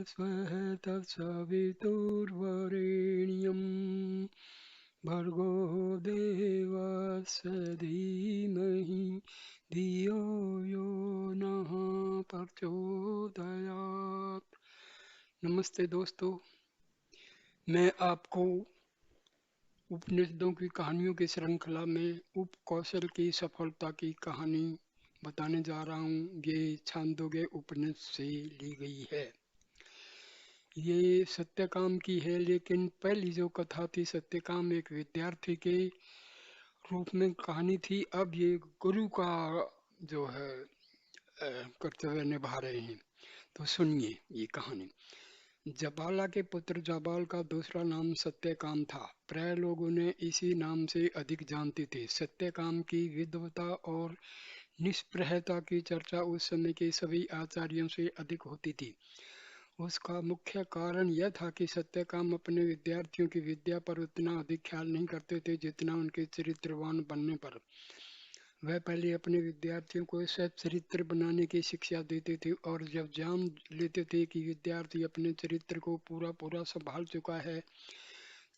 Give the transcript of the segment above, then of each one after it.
स्वः तत्सवितुर्वरेण्यं भर्गो देवस्य धीमहि धियो यो नः प्रचोदयात्। नमस्ते दोस्तों, मैं आपको उपनिषदों की कहानियों की श्रृंखला में उपकौशल की सफलता की कहानी बताने जा रहा हूँ। ये छांदोग्य उपनिषद से ली गई है। ये सत्यकाम की है, लेकिन पहली जो कथा थी सत्यकाम एक विद्यार्थी के रूप में कहानी थी। अब ये गुरु का जो है कर्तव्य निभा रहे हैं। तो सुनिए ये कहानी। जबाला के पुत्र जाबाल का दूसरा नाम सत्यकाम था। प्राय लोग उन्हें इसी नाम से अधिक जानते थे। सत्यकाम की विद्वता और निष्प्रहता की चर्चा उस समय के सभी आचार्यों से अधिक होती थी। उसका मुख्य कारण यह था कि सत्यकाम अपने विद्यार्थियों की विद्या पर उतना अधिक ख्याल नहीं करते थे जितना उनके चरित्रवान बनने पर। वह पहले अपने विद्यार्थियों को सच्चरित्र बनाने की शिक्षा देते थे, और जब जान लेते थे कि विद्यार्थी अपने चरित्र को पूरा पूरा संभाल चुका है,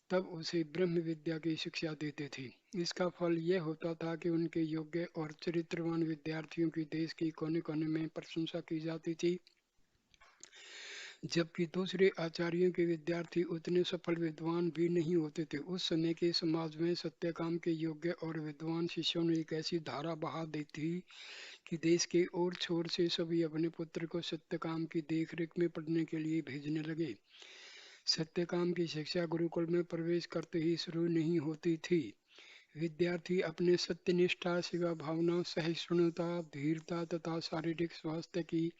तब उसे ब्रह्म विद्या की शिक्षा देते थे। इसका फल यह होता था कि उनके योग्य और चरित्रवान विद्यार्थियों की देश के कोने कोने में प्रशंसा की जाती थी, जबकि दूसरे आचार्यों के विद्यार्थी उतने सफल विद्वान भी नहीं होते थे। उस समय के समाज में सत्यकाम के योग्य और विद्वान शिष्यों ने एक ऐसी धारा बहा दी थी कि देश के और छोर से सभी अपने पुत्र को सत्यकाम की देखरेख में पढ़ने के लिए भेजने लगे। सत्यकाम की शिक्षा गुरुकुल में प्रवेश करते ही शुरू नहीं होती थी। विद्यार्थी अपने सत्यनिष्ठा, सेवा भावना, सहिष्णुता, धीरता तथा शारीरिक स्वास्थ्य की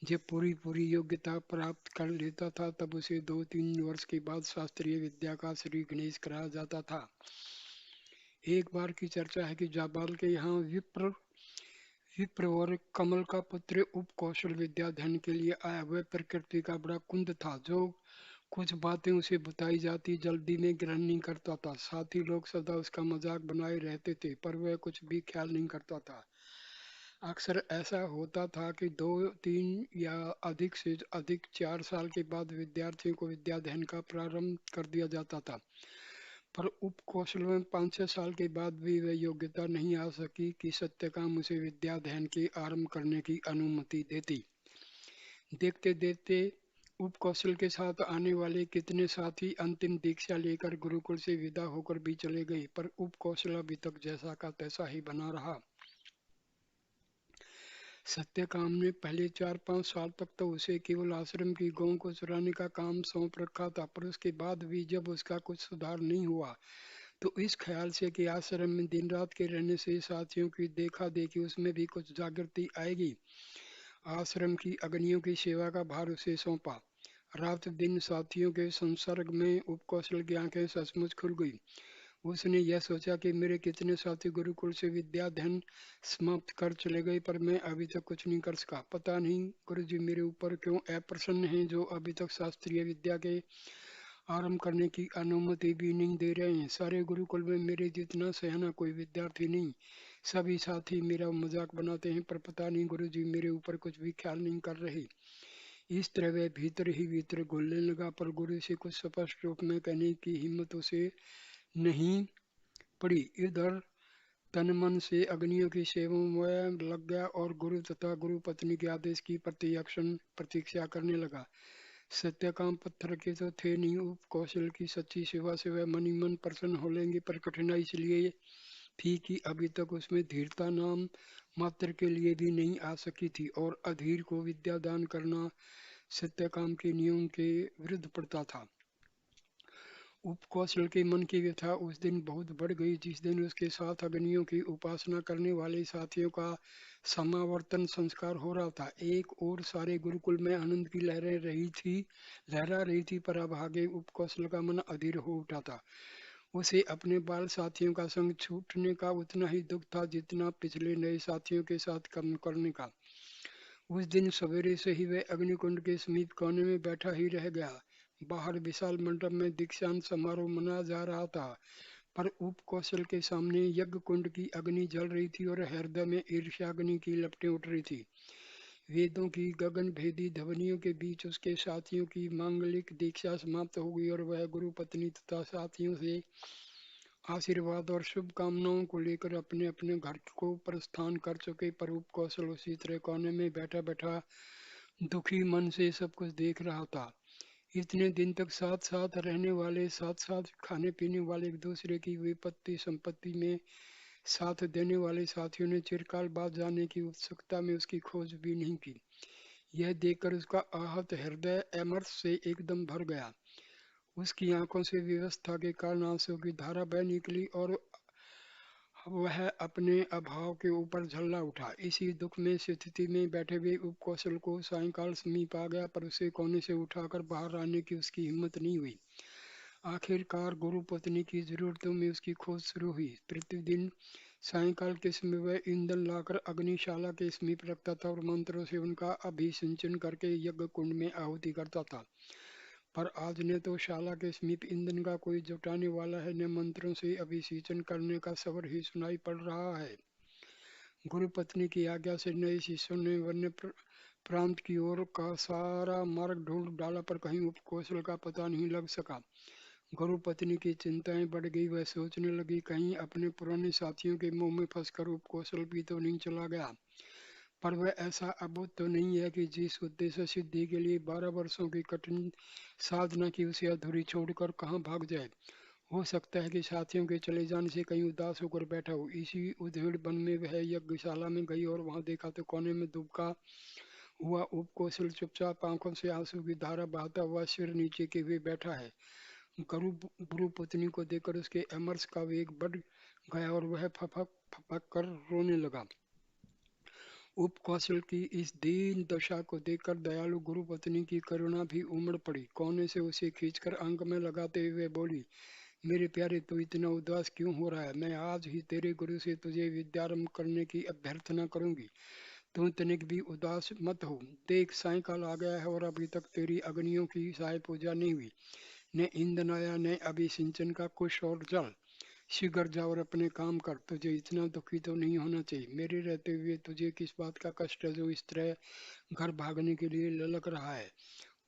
जब पूरी पूरी योग्यता प्राप्त कर लेता था, तब उसे 2-3 वर्ष के बाद शास्त्रीय विद्या का श्री गणेश कराया जाता था। एक बार की चर्चा है कि जाबाल के यहाँ विप्र विप्र और कमल का पुत्र उपकौशल विद्या अध्ययन के लिए आया। वह प्रकृति का बड़ा कुंद था। जो कुछ बातें उसे बताई जाती जल्दी में ग्रहण नहीं करता था। साथ ही लोग सदा उसका मजाक बनाए रहते थे, पर वह कुछ भी ख्याल नहीं करता था। अक्सर ऐसा होता था कि 2-3 या अधिक से अधिक 4 साल के बाद विद्यार्थियों को विद्या अध्ययन का प्रारंभ कर दिया जाता था, पर उपकौशल में 5-6 साल के बाद भी वह योग्यता नहीं आ सकी कि सत्यकाम उसे विद्या अध्ययन के आरंभ करने की अनुमति देती। देखते देखते उपकौशल के साथ आने वाले कितने साथी अंतिम दीक्षा लेकर गुरुकुल से विदा होकर भी चले गए, पर उपकौशल अभी तक जैसा का तैसा ही बना रहा। सत्यकाम ने पहले 4-5 साल तक तो उसे केवल आश्रम की गौं को चुराने का काम सौंप रखा था, पर उसके बाद भी जब उसका कुछ सुधार नहीं हुआ, तो इस ख्याल से कि आश्रम में दिन रात के रहने से साथियों की देखा देखी उसमें भी कुछ जागृति आएगी, आश्रम की अग्नियों की सेवा का भार उसे सौंपा। रात दिन साथियों के संसर्ग में उपकौशल की आंखें सचमुच खुल गई। उसने यह सोचा कि मेरे कितने साथी गुरुकुल से विद्या अध्ययन समाप्त कर चले गए, पर मैं अभी तक कुछ नहीं कर सका। पता नहीं गुरुजी मेरे ऊपर क्यों अप्रसन्न हैं, जो अभी तक शास्त्रीय विद्या के आरंभ करने की अनुमति भी नहीं दे रहे हैं। सारे गुरुकुल में मेरे जितना सयाना कोई विद्यार्थी नहीं। सभी साथी मेरा मजाक बनाते हैं, पर पता नहीं गुरुजी मेरे ऊपर कुछ भी ख्याल नहीं कर रहे। इस तरह वह भीतर ही भीतर घुलने लगा, पर गुरु से कुछ स्पष्ट रूप में कहने की हिम्मत उसे नहीं पड़ी। इधर तन मन से अग्नियों की सेवा में लग गया और गुरु तथा गुरु पत्नी के आदेश की प्रत्यक्षण प्रतीक्षा करने लगा। सत्यकाम पत्थर के तो थे नहीं। उपकौशल की सच्ची सेवा से वह मन ही मन प्रसन्न हो लेंगे, पर कठिनाई इसलिए थी कि अभी तक उसमें धीरता नाम मात्र के लिए भी नहीं आ सकी थी, और अधीर को विद्या दान करना सत्यकाम के नियम के विरुद्ध पड़ता था। उपकौशल के मन की व्यथा उस दिन बहुत बढ़ गई, जिस दिन उसके साथ अग्नियों की उपासना करने वाले साथियों का समावर्तन संस्कार हो रहा था। एक और सारे गुरुकुल में आनंद की लहरा रही थी, पर अब आगे उपकौशल का मन अधीर हो उठा था। उसे अपने बाल साथियों का संग छूटने का उतना ही दुख था जितना पिछले नए साथियों के साथ कम करने का। उस दिन सवेरे से ही वह अग्निकुंड के समीप कोने में बैठा ही रह गया। बाहर विशाल मंडप में दीक्षांत समारोह मनाया जा रहा था, पर उपकौशल के सामने यज्ञ कुंड की अग्नि जल रही थी और हृदय में ईर्ष्याग्नि की लपटें उठ रही थी। वेदों की गगन भेदी ध्वनियों के बीच उसके साथियों की मांगलिक दीक्षा समाप्त हो गई और वह गुरु पत्नी तथा साथियों से आशीर्वाद और शुभकामनाओं को लेकर अपने अपने घर को प्रस्थान कर चुके। पर उपकौशल उसी तरह कोने में बैठा बैठा दुखी मन से सब कुछ देख रहा था। इतने दिन तक साथ साथ रहने वाले, साथ साथ खाने पीने वाले, एक दूसरे की विपत्ति संपत्ति में साथ देने वाले साथियों ने चिरकाल बाद जाने की उत्सुकता में उसकी खोज भी नहीं की। यह देखकर उसका आहत हृदय अमर्ष से एकदम भर गया। उसकी आंखों से विवशता के कारण आंसू की धारा बह निकली और वह अपने अभाव के ऊपर झल्ला उठा। इसी दुख में स्थिति में बैठे हुए उपकौशल को सायंकाल समीप आ गया, पर उसे कोने से उठाकर बाहर आने की उसकी हिम्मत नहीं हुई। आखिरकार गुरु पत्नी की जरूरतों में उसकी खोज शुरू हुई। प्रतिदिन सायंकाल के समय वह ईंधन लाकर अग्निशाला के समीप रखता था और मंत्रों से उनका अभिसिंचन करके यज्ञ कुंड में आहुति करता था। पर आज न तो शाला के समीप ईंधन का कोई जुटाने वाला है, न मंत्रों से अभिषेचन करने का स्वर ही सुनाई पड़ रहा है। गुरु पत्नी की आज्ञा से नए शिष्यों ने वन्य प्रांत की ओर का सारा मार्ग ढूंढ डाला, पर कहीं उपकौशल का पता नहीं लग सका। गुरु पत्नी की चिंताएं बढ़ गई। वह सोचने लगी, कहीं अपने पुराने साथियों के मुंह में फंसकर उपकौशल भी तो नहीं चला गया। पर वह ऐसा अबोध तो नहीं है कि जिस उद्देश्य सिद्धि के लिए 12 वर्षों की कठिन साधना की उसे अधूरी छोड़कर कहाँ भाग जाए। हो सकता है कि साथियों के चले जाने से कहीं उदास होकर बैठा हो। इसी उधेड़ बन में वह यज्ञशाला में गई और वहां देखा तो कोने में दुबका हुआ उपकौशल चुपचाप आंखों से आंसू की धारा बहाता हुआ सिर नीचे के हुए बैठा है। गुरु गुरु पत्नी को देखकर उसके अमर्ष का वेग बढ़ गया और वह फपक फपक कर रोने लगा। उपकौशल की इस दीन दशा को देखकर दयालु गुरु पत्नी की करुणा भी उमड़ पड़ी। कोने से उसे खींचकर अंग में लगाते हुए बोली, मेरे प्यारे, तू इतना उदास क्यों हो रहा है? मैं आज ही तेरे गुरु से तुझे विद्यारंभ करने की अभ्यर्थना करूंगी। तू तनिक भी उदास मत हो। देख, सायंकाल आ गया है और अभी तक तेरी अग्नियों की सहाय पूजा नहीं हुई। न ईंधन आया, न अभी सिंचन का कुछ और जल। शीघ्र जा और अपने काम कर। तुझे इतना दुखी तो नहीं होना चाहिए। मेरे रहते हुए तुझे किस बात का कष्ट है जो इस तरह घर भागने के लिए ललक रहा है?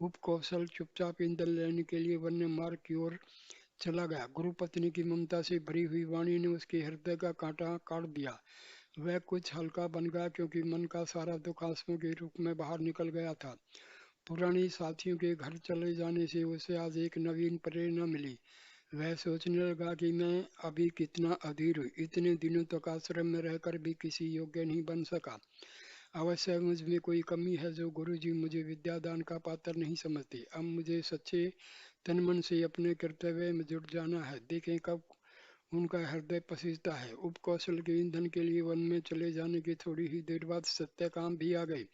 उपकौशल चुपचाप ईंधन लेने के लिए वन्य मार्ग की ओर चला गया। गुरु पत्नी की ममता से भरी हुई वाणी ने उसके हृदय का कांटा काट दिया। वह कुछ हल्का बन गया, क्योंकि मन का सारा दुख आंसुओं के रूप में बाहर निकल गया था। पुरानी साथियों के घर चले जाने से उसे आज एक नवीन प्रेरणा मिली। वह सोचने लगा कि मैं अभी कितना अधीर हूँ। इतने दिनों तक आश्रम में रहकर भी किसी योग्य नहीं बन सका। अवश्य मुझ में कोई कमी है जो गुरुजी मुझे विद्यादान का पात्र नहीं समझते। अब मुझे सच्चे तन मन से अपने कर्तव्य में जुट जाना है। देखें कब उनका हृदय पसीजता है। उपकौशल के ईंधन के लिए वन में चले जाने की थोड़ी ही देर बाद सत्यकाम भी आ गए।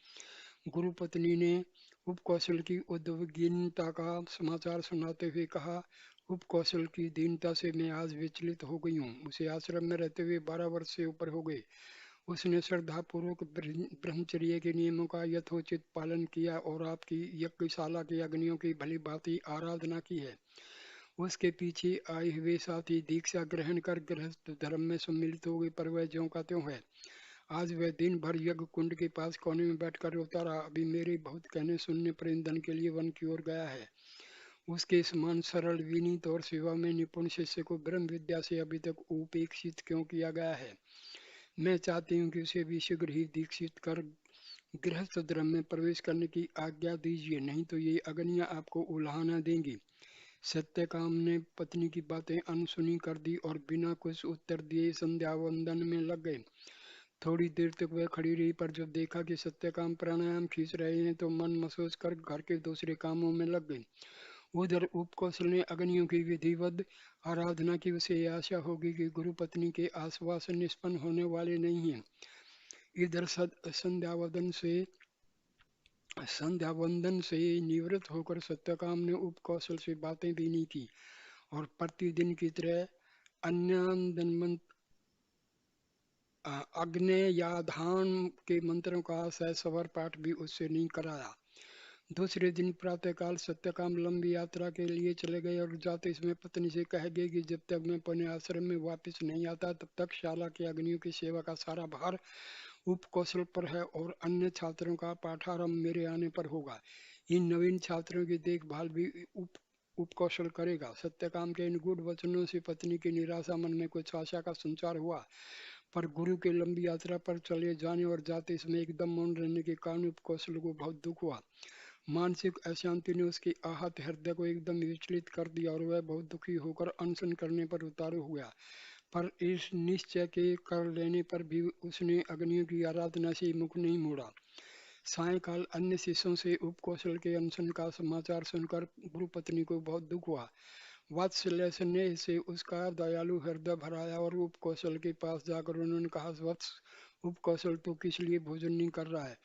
गुरु पत्नी ने उपकौशल की उद्विग्नता का समाचार सुनाते हुए कहा, उपकौशल की दीनता से मैं आज विचलित हो गई हूँ। उसे आश्रम में रहते हुए 12 वर्ष से ऊपर हो गए। उसने श्रद्धापूर्वक ब्रह्मचर्य के नियमों का यथोचित पालन किया और आपकी यज्ञशाला की अग्नियों की भली भांति आराधना की है। उसके पीछे आए हुए साथी दीक्षा ग्रहण कर गृहस्थ धर्म में सम्मिलित हो गए, पर वह ज्यों का त्यों है। आज वह दिन भर यज्ञ कुंड के पास कोने में बैठकर रोता रहा। अभी मेरे बहुत कहने सुनने पर ईंधन के लिए वन की ओर गया है। उसके समान सरल, विनीत और सेवा में निपुण शिष्य को ब्रह्म विद्या से अभी तक उपेक्षित क्यों किया गया है? मैं चाहती हूँ कि उसे भी शीघ्र ही दीक्षित कर गृहस्थ धर्म में प्रवेश करने की आज्ञा दीजिए, नहीं तो ये अग्नियां आपको उल्हाना देंगी। सत्यकाम ने पत्नी की बातें अनसुनी कर दी और बिना कुछ उत्तर दिए संध्या वंदन में लग गए। थोड़ी देर तक वह खड़ी रही, पर जब देखा कि सत्यकाम प्राणायाम खींच रहे हैं तो मन महसूस कर घर के दूसरे कामों में लग गई। उधर उपकौशल ने अग्नियों की विधिवत आराधना की। उसे आशा होगी कि गुरु पत्नी के आश्वासन निष्पन्न होने वाले नहीं हैं। इधर संध्या वंदन से निवृत्त होकर सत्यकाम ने उपकौशल से बातें भी नहीं की और प्रतिदिन की तरह अन्य अग्नेयाधान के मंत्रों का सहस्वर पाठ भी उससे नहीं कराया। दूसरे दिन प्रातःकाल सत्यकाम लंबी यात्रा के लिए चले गए और जाते समय पत्नी से कह गए कि जब तक मैं अपने आश्रम में वापस नहीं आता तब तक शाला की अग्नियों की सेवा का सारा भार उपकौशल पर है और अन्य छात्रों का पाठारंभ मेरे आने पर होगा। इन नवीन छात्रों की देखभाल भी उप उपकौशल करेगा। सत्यकाम के इन गूढ़ वचनों से पत्नी की निराशा, मन में कुछ आशा का संचार हुआ, पर गुरु के लंबी यात्रा पर चले जाने और जाते समय एकदम मौन रहने के कारण उपकौशल को बहुत दुख हुआ। मानसिक अशांति ने उसके आहत हृदय को एकदम विचलित कर दिया और वह बहुत दुखी होकर अनशन करने पर उतारू हो गया। पर इस निश्चय के कर लेने पर भी उसने अग्नियों की आराधना से मुख नहीं मोड़ा। सायंकाल अन्य शिष्यों से उपकौशल के अनशन का समाचार सुनकर गुरु पत्नी को बहुत दुख हुआ। वात्सल्य स्नेह से उसका दयालु हृदय भर आया और उपकौशल के पास जाकर उन्होंने कहा, वत्स, उपकौशल तो किस लिए भोजन नहीं कर रहा है?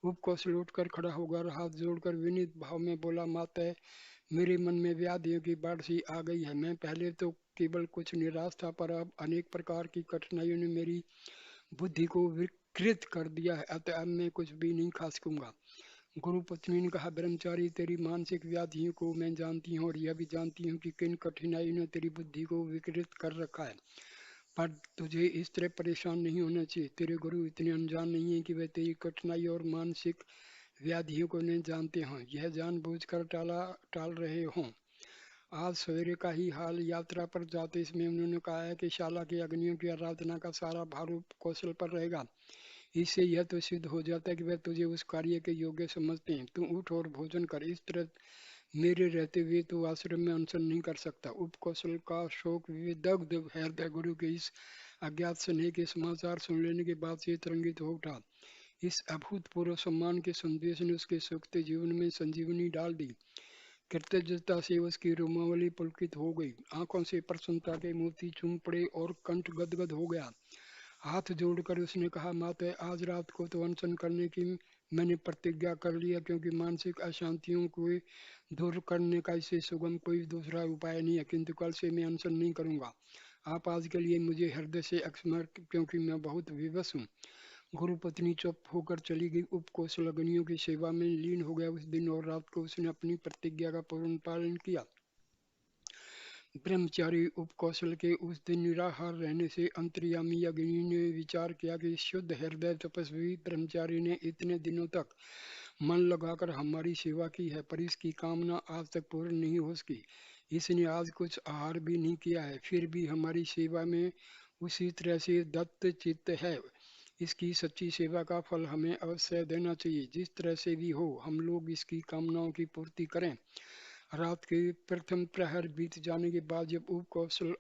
उपकौशल उठकर खड़ा होकर हाथ जोड़कर विनीत भाव में बोला, माता, मेरे मन में व्याधियों की बाढ़ सी आ गई है। मैं पहले तो केवल कुछ निराश था, पर अब अनेक प्रकार की कठिनाइयों ने मेरी बुद्धि को विकृत कर दिया है। अतः अब मैं कुछ भी नहीं खा सकूंगा। गुरु पत्नी ने कहा, ब्रह्मचारी, तेरी मानसिक व्याधियों को मैं जानती हूँ और यह भी जानती हूँ कि किन कठिनाइयों ने तेरी बुद्धि को विकृत कर रखा है, पर तुझे इस तरह परेशान नहीं होना चाहिए। तेरे गुरु इतने अनजान नहीं है कि वे तेरी कठिनाई और मानसिक व्याधियों को नहीं जानते हों, यह जानबूझकर टाल रहे हों। आज सवेरे का ही हाल, यात्रा पर जाते समय उन्होंने कहा है कि शाला की अग्नियों की आराधना का सारा भार कौशल पर रहेगा। इससे यह तो सिद्ध हो जाता है कि वह तुझे उस कार्य के योग्य समझते हैं। तू उठ और भोजन कर। इस तरह मेरे रहते हुए तू आश्रम में अनशन नहीं कर सकता। उपकौशल का शोक विदग्ध हृदय गुरु के इस अज्ञात स्नेह के समाचार सुन लेने के बाद से तरंगित हो उठा। इस अभूतपूर्व सम्मान के संदेश ने उसके सूखते जीवन में संजीवनी डाल दी। कृतज्ञता से उसकी रोमावली पुलकित हो गई, आंखों से प्रसन्नता के मोती चूम पड़े और कंठ गदगद हो गया। हाथ जोड़कर उसने कहा, माता, आज रात को तो अनशन करने की मैंने प्रतिज्ञा कर लिया, क्योंकि मानसिक अशांतियों को दूर करने का इससे सुगम कोई दूसरा उपाय नहीं है। किंतु कल से मैं अनशन नहीं करूंगा। आप आज के लिए मुझे हृदय से क्षमा, क्योंकि मैं बहुत विवश हूँ। गुरु पत्नी चुप होकर चली गई। उपकौशल अग्नियों की सेवा में लीन हो गया। उस दिन और रात को उसने अपनी प्रतिज्ञा का पूर्ण पालन किया। ब्रह्मचारी उपकौशल के उस दिन निराहार रहने से अंतर्यामी अग्नि ने विचार किया कि शुद्ध हृदय तपस्वी ब्रह्मचारी ने इतने दिनों तक मन लगाकर हमारी सेवा की है, पर इसकी कामना आज तक पूर्ण नहीं हो सकी। इसने आज कुछ आहार भी नहीं किया है, फिर भी हमारी सेवा में उसी तरह से दत्त चित्त है। इसकी सच्ची सेवा का फल हमें अवश्य देना चाहिए। जिस तरह से भी हो, हम लोग इसकी कामनाओं की पूर्ति करें। रात के प्रथम प्रहर बीत जाने के बाद जब उपकौशल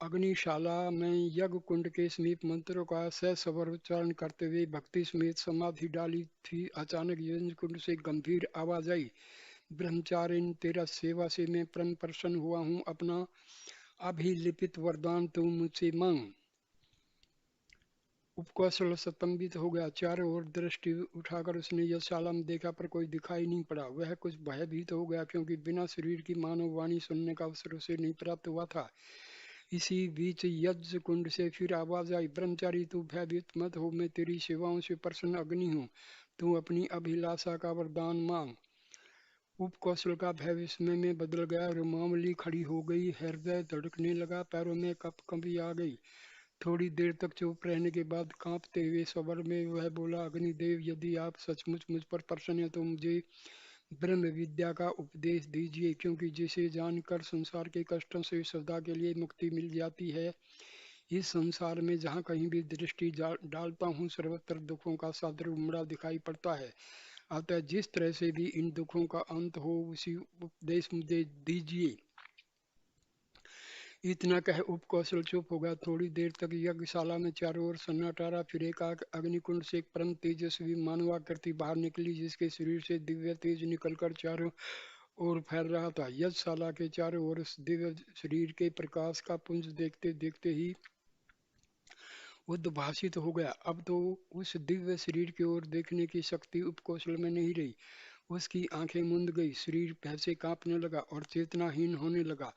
अग्निशाला में यज्ञ कुंड के समीप मंत्रों का सस्वर उच्चारण करते हुए भक्ति समेत समाधि डाली थी, अचानक यज्ञ कुंड से गंभीर आवाज आई, ब्रह्मचारिण, तेरा सेवा से मैं परम प्रसन्न हुआ हूँ। अपना अभिलिपित वरदान तू मुझसे मांग। उपकौशल स्तंभित हो गया। चारों ओर दृष्टि उठाकर उसने यज्ञशाला में देखा, पर कोई दिखाई नहीं पड़ा। वह कुछ भयभीत हो गया, क्योंकि बिना शरीर की मानव वाणी सुनने का अवसर उसे नहीं प्राप्त हुआ था। इसी बीच यज्ञ कुंड से फिर आवाज आई, ब्रह्मचारी, तू भयभीत मत हो, मैं तेरी सेवाओं से प्रसन्न अग्नि हूँ। तू अपनी अभिलाषा का वरदान मांग। उपकौशल का भय विस्मय में बदल गया। रोमावली खड़ी हो गई, हृदय धड़कने लगा, पैरों में कंपी आ गई। थोड़ी देर तक चुप रहने के बाद कांपते हुए स्वर में वह बोला, अग्निदेव, यदि आप सचमुच मुझ पर प्रसन्न हैं तो मुझे ब्रह्म विद्या का उपदेश दीजिए, क्योंकि जिसे जानकर संसार के कष्टों से सदा के लिए मुक्ति मिल जाती है, इस संसार में जहाँ कहीं भी दृष्टि डालता हूँ सर्वत्र दुखों का सादर उमड़ा दिखाई पड़ता है। अतः जिस तरह से भी इन दुखों का अंत हो, उसी उपदेश मुझे दीजिए। इतना कह उपकौशल चुप हो गया। थोड़ी देर तक यज्ञशाला में चारों ओर सन्नाटा रहा। फिर एकाएक अग्निकुंड से एक परम तेजस्वी मानवाकृति बाहर निकली, जिसके शरीर से दिव्य तेज निकलकर चारों ओर फैल रहा था। यज्ञशाला के चारों ओर उस दिव्य शरीर के प्रकाश का पुंज देखते देखते ही उद्भासित हो गया। अब तो उस दिव्य शरीर की ओर देखने की शक्ति उपकौशल में नहीं रही। उसकी आंखें मूंद गई, शरीर भय से कांपने लगा और चेतनाहीन होने लगा।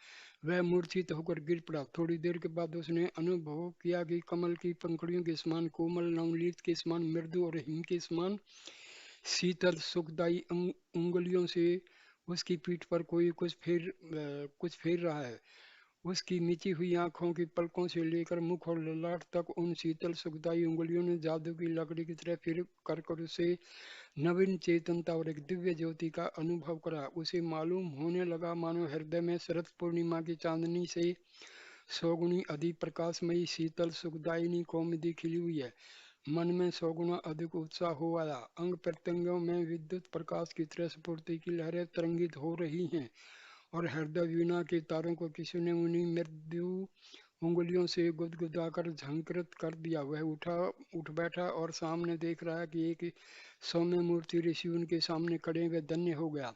वह मूर्छित होकर गिर पड़ा। थोड़ी देर के बाद उसने अनुभव किया कि कमल की पंखुड़ियों के समान कोमल, नवनीत के समान मृदु और हिम के समान शीतल सुखदायी उंगलियों से उसकी पीठ पर कोई कुछ फेर रहा है। उसकी मिची हुई आंखों की पलकों से लेकर मुख और ललाट तक उन शीतल सुखदायी उंगलियों ने जादू की लकड़ी की तरह फिर कर उसे नवीन चेतनता और एक दिव्य ज्योति का अनुभव करा। उसे मालूम होने लगा मानो हृदय में शरद पूर्णिमा की चांदनी से सौगुनी अधिक प्रकाशमयी शीतल सुखदायिनी कौमुदी खिली हुई है। मन में सौगुना अधिक उत्साह हो आया। अंग प्रत्यंगों में विद्युत प्रकाश की तरह स्फूर्ति की लहरें तरंगित हो रही हैं और हृदय वीणा के तारों को किसी ने उन्हीं मृदु उंगलियों से गुदगुदाकर झंकृत कर दिया। वह उठ बैठा और सामने देख रहा है कि एक सौम्य मूर्ति ऋषि उनके सामने खड़े हुए धन्य हो गया।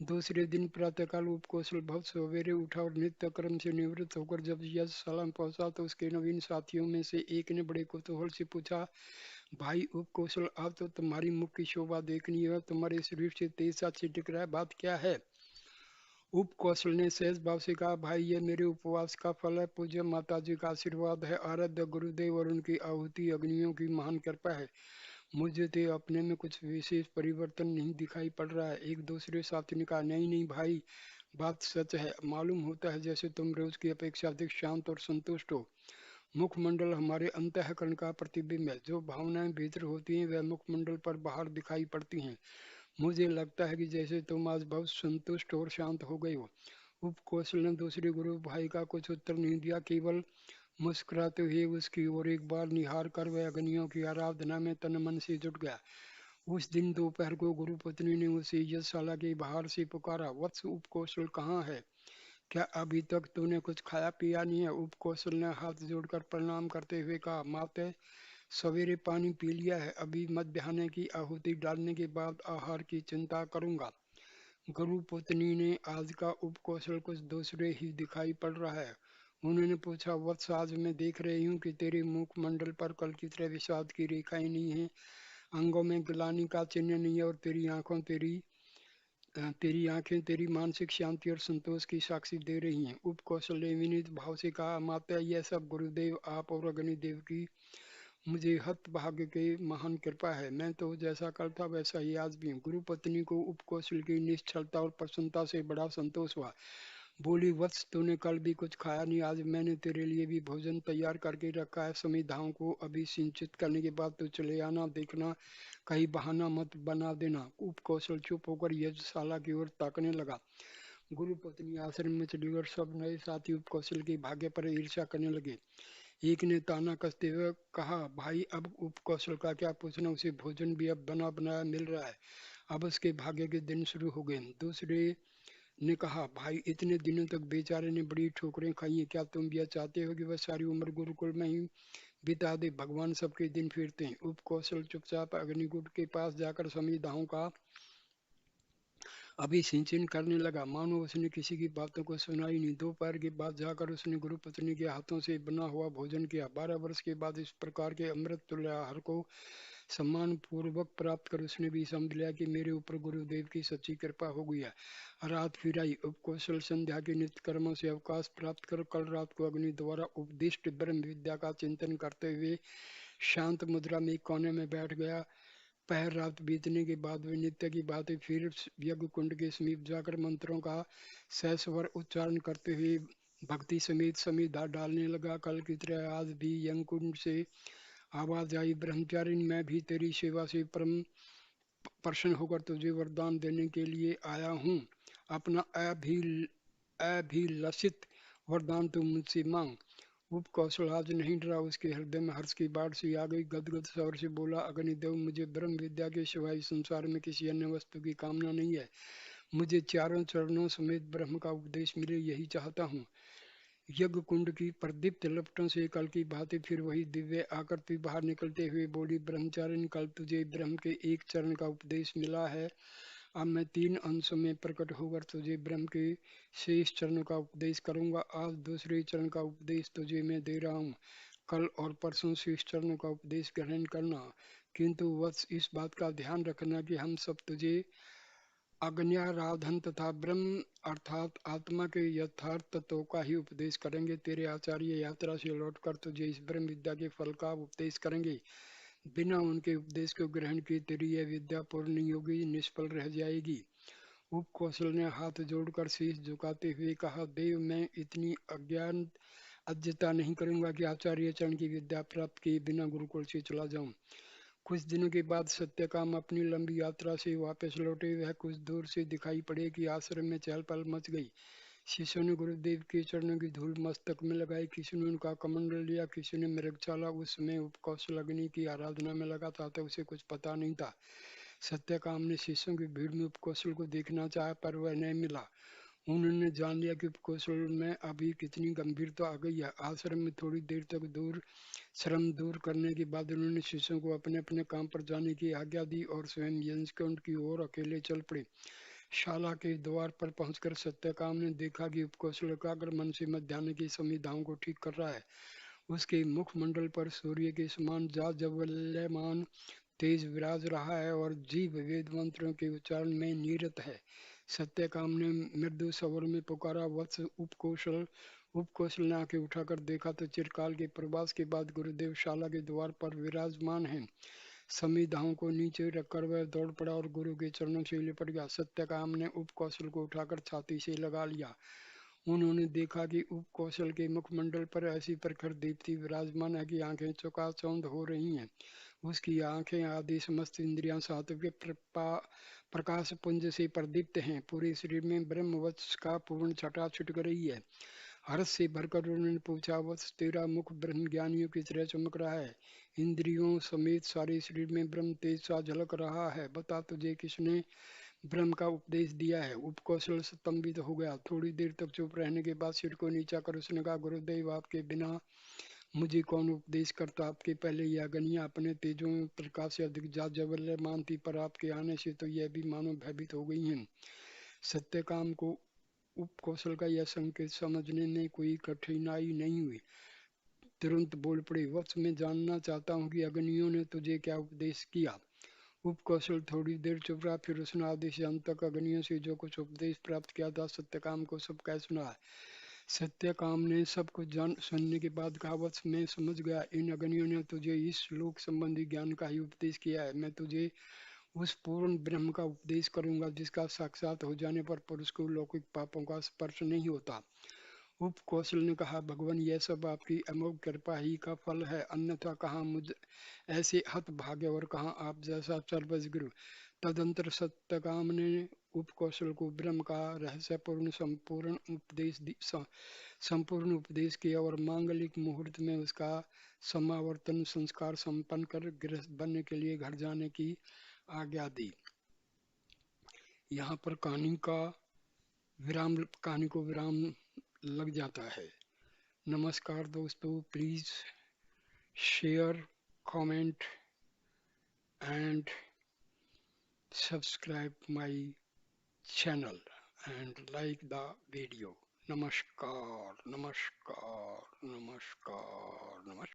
दूसरे दिन प्रातःकाल उपकौशल बहुत सवेरे उठा और नित्य कर्म से निवृत्त होकर जब यज्ञशाला में पहुंचा तो उसके नवीन साथियों में से एक ने बड़े कुतूहल से पूछा, भाई उपकौशल, आज तो तुम्हारी मुख की शोभा देखनी है, तुम्हारे शरीर से तेज सा छिटक रहा है, बात क्या है? उपकौशल ने सहज भाव से कहा, भाई ये मेरे उपवास का फल है, पूज्य माता जी का आशीर्वाद है, आराध्य गुरुदेव और उनकी आहुति अग्नियों की महान कृपा है। मुझे तो अपने में कुछ विशेष परिवर्तन नहीं दिखाई पड़ रहा है। एक दूसरे साथी ने कहा, नहीं नहीं भाई, बात सच है, मालूम होता है जैसे तुम रोज की अपेक्षा अधिक शांत और संतुष्ट हो। मुखमंडल हमारे अंतःकरण का प्रतिबिंब है। जो भावनाएं भीतर होती हैं वह मुखमंडल पर बाहर दिखाई पड़ती हैं। मुझे लगता है कि जैसे तुम आज बहुत संतुष्ट और शांत हो गए हो। उपकौशल ने दूसरे गुरु भाई का कुछ उत्तर नहीं दिया, केवल मुस्कुराते हुए उसकी ओर एक बार निहार कर वह अग्नियों की आराधना में तन मन से जुट गया। उस दिन दोपहर को गुरु पत्नी ने उसे यज्ञशाला के बाहर से पुकारा, वत्स उपकौशल कहाँ है? क्या अभी तक तूने कुछ खाया पिया नहीं है? उपकौशल ने हाथ जोड़कर प्रणाम करते हुए कहा, माते, सवेरे पानी पी लिया है, अभी मध्याह्न की आहुति डालने के बाद आहार की चिंता करूंगा। गुरु पत्नी ने आज का उपकौशल कुछ दूसरे ही दिखाई पड़ रहा है। उन्होंने पूछा, वत्स, आज मैं देख रही हूँ कि तेरे मुखमंडल पर कल की तरह विषाद की रेखाएं नहीं है, अंगों में ग्लानि का चिन्ह नहीं है और तेरी आंखें तेरी मानसिक शांति और संतोष की साक्षी दे रही हैं। उपकौशल ने विनीत भाव से कहा, माता, यह सब गुरुदेव आप और अग्निदेव की मुझे हतभाग्य की महान कृपा है। मैं तो जैसा कल था वैसा ही आज भी हूँ। गुरु पत्नी को उपकौशल की निश्चलता और प्रसन्नता से बड़ा संतोष हुआ। बोली, वत्स, तूने कल भी कुछ खाया नहीं, आज मैंने तेरे लिए भी भोजन तैयार करके रखा है। समिधाओं को अभी सिंचित करने के बाद तू चले आना, देखना कहीं बहाना मत बना देना। उपकौशल चुप होकर यज्ञशाला की ओर ताकने लगा। गुरु पत्नी आश्रम में चली और सब नए साथी उपकौशल के भाग्य पर ईर्ष्या करने लगे। एक ने ताना कसते हुए कहा, भाई अब उपकौशल का क्या पूछना, उसे भोजन भी अब बना बनाया मिल रहा है, अब उसके भाग्य के दिन शुरू हो गए। दूसरे ने कहा, भाई इतने दिनों तक बेचारे ने बड़ी ठोकरें खाई हैं, क्या तुम भी यह चाहते हो कि वह सारी उम्र गुरुकुल में ही बिता दे? भगवान सबके दिन फिरते हैं। उपकौशल चुपचाप अग्निकुंड के पास जाकर समीदाहों का अभिसिंचन करने लगा, मानो उसने किसी की बातों को सुना ही नहीं। दोपहर के बाद जाकर उसने गुरु पत्नी के हाथों से बना हुआ भोजन किया। 12 वर्ष के बाद इस प्रकार के अमृत तुल्य आहार को सम्मान पूर्वक प्राप्त कर उसने भी समझ लिया कि मेरे ऊपर गुरुदेव की सच्ची कृपा हो गई है। रात फिर आई। उपकौशल संध्या के नित्य कर्मों से अवकाश प्राप्त कर कल रात को अग्नि द्वारा उपदिष्ट ब्रह्म विद्या का चिंतन करते हुए शांत मुद्रा में एक कोने में बैठ गया। पहर रात बीतने के बाद वे नित्य की भांति फिर यज्ञ कुंड के समीप जाकर मंत्रों का सहस्वर उच्चारण करते हुए भक्ति समेत समिधा डालने लगा। कल की तरह आज भी यज्ञ कुंड से आवाज आई, ब्रह्मचारी, मैं भी तेरी सेवा से परम प्रसन्न होकर तुझे वरदान देने के लिए आया हूँ। अपना अभिलषित वरदान तू मुझसे मांग। उपकौशल आज नहीं डरा, उसके हृदय में हर्ष की बाढ़ सी आ गई। गदगद स्वर से बोला, अग्निदेव, मुझे ब्रह्म विद्या के सिवाय संसार में किसी अन्य वस्तु की कामना नहीं है। मुझे चारों चरणों समेत ब्रह्म का उपदेश मिले, यही चाहता हूँ। यज्ञ कुंड की प्रदीप्त लपटों से कल की भांति फिर वही दिव्य आकृति बाहर निकलते हुए बोली, ब्रह्मचारिणी, कल तुझे ब्रह्म के एक चरण का उपदेश मिला है, अब मैं 3 अंशों में प्रकट होकर तुझे ब्रह्म के शेष चरणों का उपदेश करूंगा। आज दूसरे चरण का उपदेश तुझे मैं दे रहा हूँ, कल और परसों शेष चरणों का उपदेश ग्रहण करना। किंतु वत्स, इस बात का ध्यान रखना कि हम सब तुझे अज्ञाराधन तथा ब्रह्म अर्थात आत्मा के यथार्थ तत्वों का ही उपदेश करेंगे। तेरे आचार्य यात्रा से लौटकर तुझे इस ब्रह्म विद्या के फल का उपदेश करेंगे। बिना उनके उपदेश को ग्रहण किए तेरी यह विद्या पूर्ण नहीं होगी, निष्फल रह जाएगी। उपकौशल ने हाथ जोड़कर शीश झुकाते हुए कहा, देव, मैं इतनी अज्ञता नहीं करूंगा कि आचार्य चरण की विद्या प्राप्त किए बिना गुरुकुल से चला जाऊं। कुछ दिनों के बाद सत्यकाम अपनी लंबी यात्रा से वापस लौटे। वह कुछ दूर से दिखाई पड़े कि आश्रम में चहल पहल मच गई। शिष्यों ने गुरुदेव के चरणों की धूल मस्तक में लगाई, किसी ने उनका कमंडल लिया, किसी ने मृगशाला। उस समय उपकौशल अग्नि की आराधना में लगा था, तो उसे कुछ पता नहीं था। सत्यकाम ने शिष्यों की भीड़ में उपकौशल को देखना चाहा, पर वह नहीं मिला। उन्होंने जान लिया कि उपकौशल में अभी कितनी गंभीरता आ गई है। आश्रम में थोड़ी देर तक श्रम दूर करने के बाद उन्होंने शिष्यों को अपने अपने काम पर जाने की आज्ञा दी और स्वयं यंजकुंड की ओर अकेले चल पड़े। शाला के द्वार पर पहुंचकर सत्यकाम ने देखा कि उपकौशल एकाग्र मन से मध्याह्न की संविधाओं को ठीक कर रहा है। उसके मुखमंडल पर सूर्य के समान जाज्वल्यमान तेज विराज रहा है और जीव वेद मंत्रों के उच्चारण में निरत है। सत्यकाम ने मृदु स्वर में पुकारा, वत्स उपकौशल। उपकौशल ने आंखें उठाकर देखा तो चिरकाल के प्रवास के बाद गुरुदेव शाला के द्वार पर विराजमान हैं। संविधाओं को नीचे रखकर वह दौड़ पड़ा और गुरु के चरणों से लिपट गया। सत्यकाम ने उपकौशल को उठाकर छाती से लगा लिया। उन्होंने देखा कि उपकौशल के मुखमंडल पर ऐसी प्रखर दीप्ति विराजमान है कि आंखें चकाचौंध हो रही हैं। उसकी आंखें आदि समस्त इंद्रियां सात्विक प्रकाश पुंज से प्रदीप्त हैं। पूरे शरीर में ब्रह्मवत्स का पूर्ण छटा छिटक रही है। हर्ष से भरकर उन्होंने पूछा, वत्स, तेरा मुख ब्रह्म ज्ञानियों की तरह चमक रहा है। इंद्रियों समेत सारे शरीर में ब्रह्म तेज सा झलक रहा है। बता, तुझे किसने ब्रह्म का उपदेश दिया है? उपकौशल स्तंभित हो गया। थोड़ी देर तक चुप रहने के बाद सिर को नीचा कर उसने कहा, गुरुदेव, आपके बिना मुझे कौन उपदेश करता? आपके पहले यह अगनियां अपने तेजों में प्रकाश से अधिक जाज्वल्यमान थी, पर आपके आने से तो यह भी मानो भयभीत हो गई हैं। सत्यकाम को उपकौशल का यह संकेत समझने में कोई कठिनाई नहीं हुई। तुरंत बोल पड़े, वत्स, मैं जानना चाहता हूँ कि अग्नियों ने तुझे क्या उपदेश किया? उपकौशल थोड़ी देर चुप रहा, फिर उसने आधे से अंत तक अग्नियों से जो कुछ उपदेश प्राप्त किया था सत्यकाम को सब कह सुना। सत्यकाम ने सब कुछ जान सुनने के बाद कहा, वत्स, मैं समझ गया। इन अग्नियों ने तुझे इस लोक संबंधी ज्ञान का ही उपदेश किया है। मैं तुझे उस पूर्ण ब्रह्म का उपदेश करूंगा जिसका साक्षात हो जाने पर पुरुष को लौकिक पापों का स्पर्श नहीं होता। उपकौशल ने कहा, भगवान, यह सब आपकी अमोघ कृपा ही का फल है, अन्यथा कहाँ मुझ ऐसे हतभाग्य और कहाँ आप जैसा सर्वज्ञ। तदंतर सत्यकाम ने उपकौशल को ब्रह्म का रहस्यपूर्ण संपूर्ण उपदेश किया और मांगलिक मुहूर्त में उसका समावर्तन संस्कार संपन्न कर गृहस्थ बनने के लिए घर जाने की आज्ञा दी। यहाँ पर कहानी को विराम लग जाता है। नमस्कार दोस्तों, please share, comment and subscribe my channel and like the video. Namaskar, namaskar, namaskar, namaskar.